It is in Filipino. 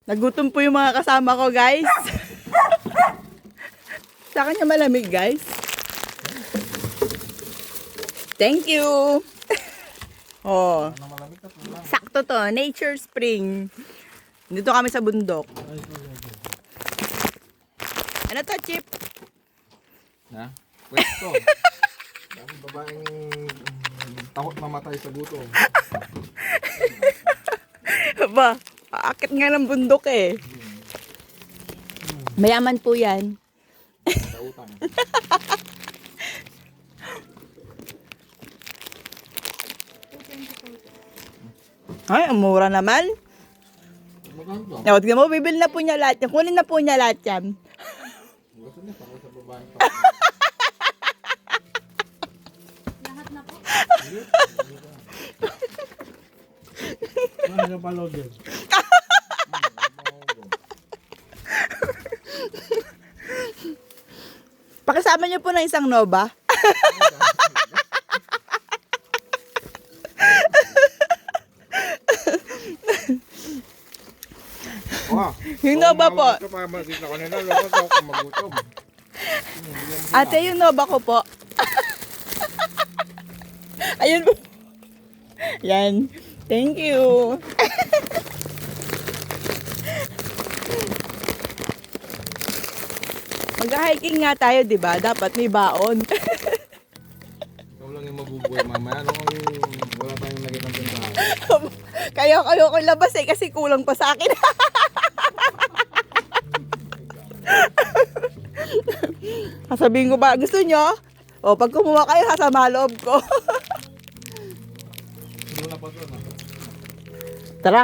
Nagutom po yung mga kasama ko, guys. Sa kanya malamig, guys. Thank you. Oh. Sakto to, Nature Spring. Dito kami sa bundok. Ano to, Chip? Ha? Pwesto. Dami babaeng takot mamatay sa gutom. Ba, aakit nga ng bundok eh. Mayaman po yan. Sa utang. Ay, ang mura naman. Maganda. O, tignan mo, bibili na po niya lahat yan. Kunin na po niya lahat yan. Gusto niya para sa babaeng Lahat na po. Ano yung palog yun? Pakisama niyo po ng isang Nova. Yung Nova po. Ito pa makita ko nila. Lokos ako magutom. Ate, yung Nova ko po. Ayun po. Yan. Thank you. Mag-hiking nga tayo, di ba? Dapat may baon. Ikaw lang yung mabubuhay mamaya. Ano kung wala tayong nakitang puntahan? Kayo ko labas eh, kasi kulang pa sa akin. Sabihin ko ba, gusto nyo? O, pag kumuha kayo, hasama loob ko. Hindi mo na pa ito. Tara.